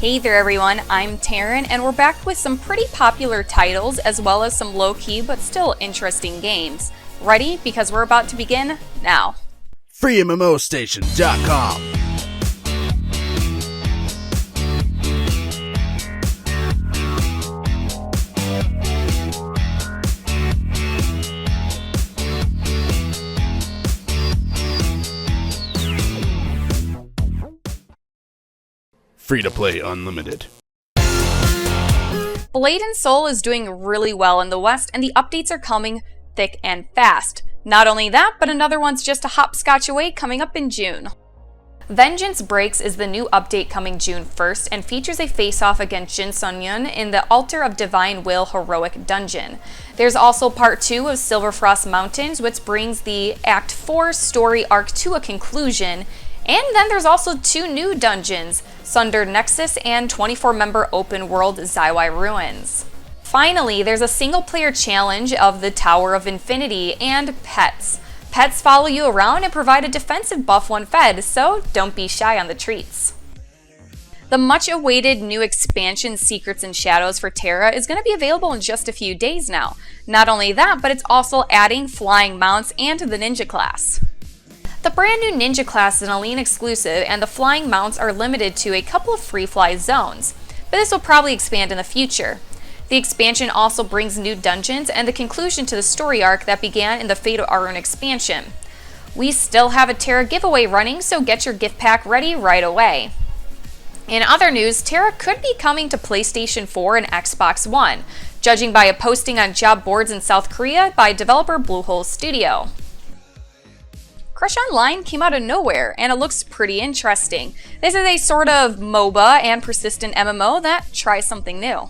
Hey there everyone, I'm Taryn, and we're back with some pretty popular titles as well as some low-key but still interesting games. Ready? Because we're about to begin now. FreeMMOStation.com. Free-to-play unlimited. Blade & Soul is doing really well in the West, and the updates are coming thick and fast. Not only that, but another one's just a hopscotch away coming up in June. Vengeance Breaks is the new update coming June 1st and features a face-off against Jin Sun-yun in the Altar of Divine Will Heroic Dungeon. There's also Part 2 of Silverfrost Mountains, which brings the Act 4 story arc to a conclusion. And then there's also 2 new dungeons, Sundered Nexus and 24-member open-world Zaiwai Ruins. Finally, there's a single-player challenge of the Tower of Infinity and Pets. Pets follow you around and provide a defensive buff when fed, so don't be shy on the treats. The much-awaited new expansion Secrets and Shadows for TERA is going to be available in just a few days now. Not only that, but it's also adding flying mounts and the ninja class. The brand new ninja class is an Aline exclusive, and the flying mounts are limited to a couple of free fly zones, but this will probably expand in the future. The expansion also brings new dungeons and the conclusion to the story arc that began in the Fate of Arun expansion. We still have a TERA giveaway running, so get your gift pack ready right away. In other news, TERA could be coming to PlayStation 4 and Xbox One, judging by a posting on job boards in South Korea by developer Bluehole Studio. Crush Online came out of nowhere, and it looks pretty interesting. This is a sort of MOBA and persistent MMO that tries something new.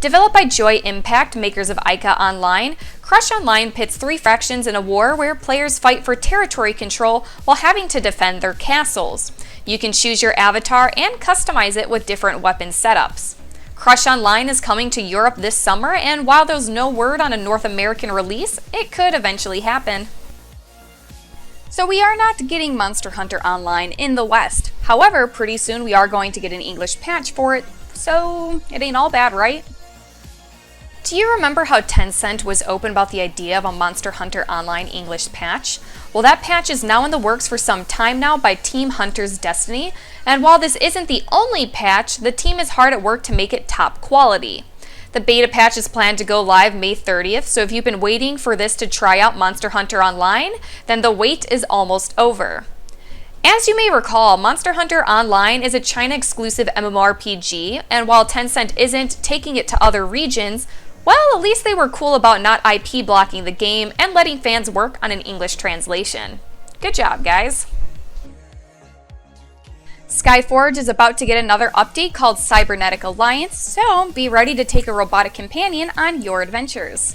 Developed by Joy Impact, makers of Ica Online, Crush Online pits 3 factions in a war where players fight for territory control while having to defend their castles. You can choose your avatar and customize it with different weapon setups. Crush Online is coming to Europe this summer, and while there's no word on a North American release, it could eventually happen. So we are not getting Monster Hunter Online in the West. However, pretty soon we are going to get an English patch for it, so it ain't all bad, right? Do you remember how Tencent was open about the idea of a Monster Hunter Online English patch? Well, that patch is now in the works for some time now by Team Hunter's Destiny, and while this isn't the only patch, the team is hard at work to make it top quality. The beta patch is planned to go live May 30th, so if you've been waiting for this to try out Monster Hunter Online, then the wait is almost over. As you may recall, Monster Hunter Online is a China-exclusive MMORPG, and while Tencent isn't taking it to other regions, well, at least they were cool about not IP blocking the game and letting fans work on an English translation. Good job, guys. Skyforge is about to get another update called Cybernetic Alliance, so be ready to take a robotic companion on your adventures.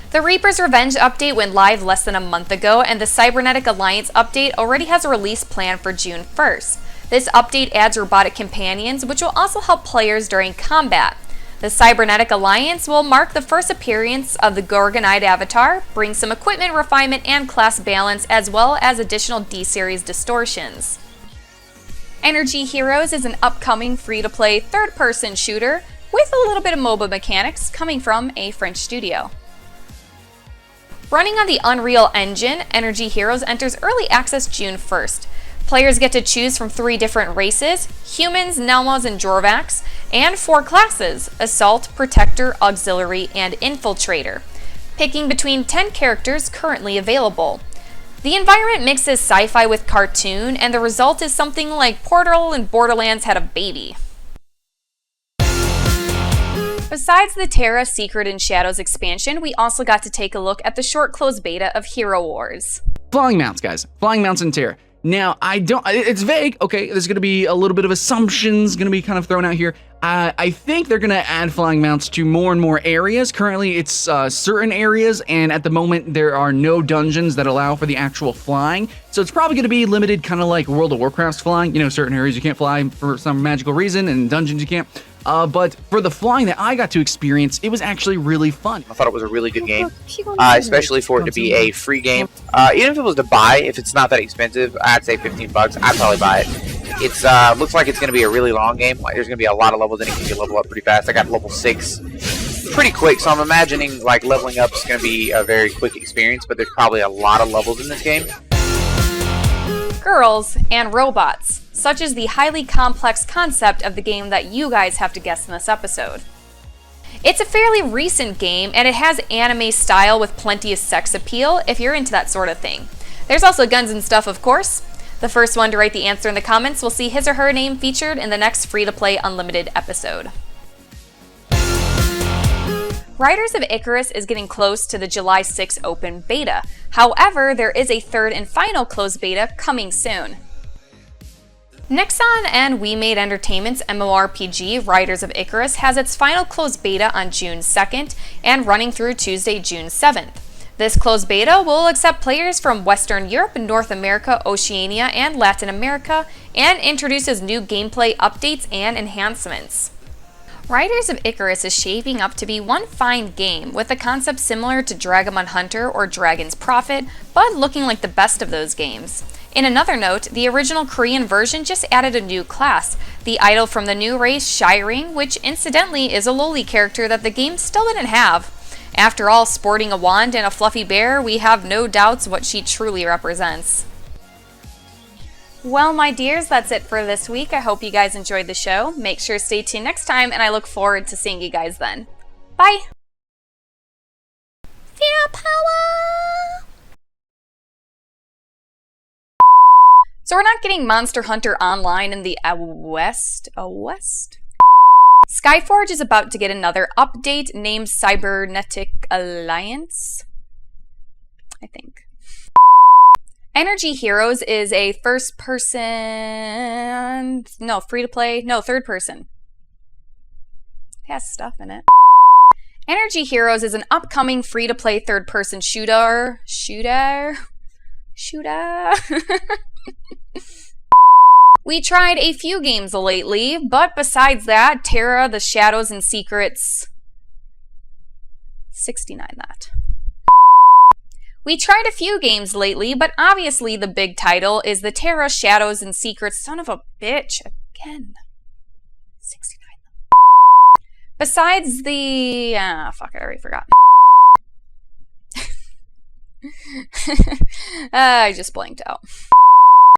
The Reaper's Revenge update went live less than a month ago, and the Cybernetic Alliance update already has a release plan for June 1st. This update adds robotic companions, which will also help players during combat. The Cybernetic Alliance will mark the first appearance of the Gorgonite avatar, bring some equipment refinement and class balance, as well as additional D-series distortions. Energy Heroes is an upcoming free-to-play third-person shooter with a little bit of MOBA mechanics coming from a French studio. Running on the Unreal Engine, Energy Heroes enters early access June 1st. Players get to choose from 3 different races, humans, Nelmas, and Jorvax, and 4 classes, Assault, Protector, Auxiliary, and Infiltrator, picking between 10 characters currently available. The environment mixes sci-fi with cartoon, and the result is something like Portal and Borderlands had a baby. Besides the TERA Secret and Shadows expansion, we also got to take a look at the short closed beta of HeroWarz. Flying mounts, guys. Flying mounts in TERA. Now, it's vague, okay? There's going to be a little bit of assumptions going to be kind of thrown out here. I think they're going to add flying mounts to more and more areas. Currently, it's certain areas, and at the moment, there are no dungeons that allow for the actual flying. So it's probably going to be limited, kind of like World of Warcraft's flying. You know, certain areas you can't fly for some magical reason, and dungeons you can't. But for the flying that I got to experience, it was actually really fun. I thought it was a really good game, especially for it to be a free game. Even if it was to buy, if it's not that expensive, I'd say $15. I'd probably buy it. It's looks like it's going to be a really long game. Like there's going to be a lot of levels in it. You can level up pretty fast. I got level 6 pretty quick, so I'm imagining like leveling up is going to be a very quick experience. But there's probably a lot of levels in this game. Girls and robots, such as the highly complex concept of the game that you guys have to guess in this episode. It's a fairly recent game, and it has anime style with plenty of sex appeal if you're into that sort of thing. There's also guns and stuff, of course. The first one to write the answer in the comments will see his or her name featured in the next free-to-play Unlimited episode. Riders of Icarus is getting close to the July 6 open beta. However, there is a third and final closed beta coming soon. Nexon and We Made Entertainment's MMORPG Riders of Icarus has its final closed beta on June 2nd and running through Tuesday, June 7th. This closed beta will accept players from Western Europe, North America, Oceania, and Latin America, and introduces new gameplay updates and enhancements. Riders of Icarus is shaping up to be one fine game, with a concept similar to Dragamon Hunter or Dragon's Prophet, but looking like the best of those games. In another note, the original Korean version just added a new class, the idol from the new race Shiring, which incidentally is a lowly character that the game still didn't have. After all, sporting a wand and a fluffy bear, we have no doubts what she truly represents. Well, my dears, that's it for this week. I hope you guys enjoyed the show. Make sure to stay tuned next time, and I look forward to seeing you guys then. Bye! Fear power! So we're not getting Monster Hunter Online in the West? Skyforge is about to get another update named Cybernetic Alliance, I think. Energy Heroes is a third person. It has stuff in it. Energy Heroes is an upcoming free-to-play third-person shooter. We tried a few games lately, but besides that, TERA, The Shadows and Secrets... 69 that. We tried a few games lately, but obviously the big title is the TERA, Shadows and Secrets. Son of a bitch. Again. 69. Besides the... fuck, I already forgot. I just blanked out.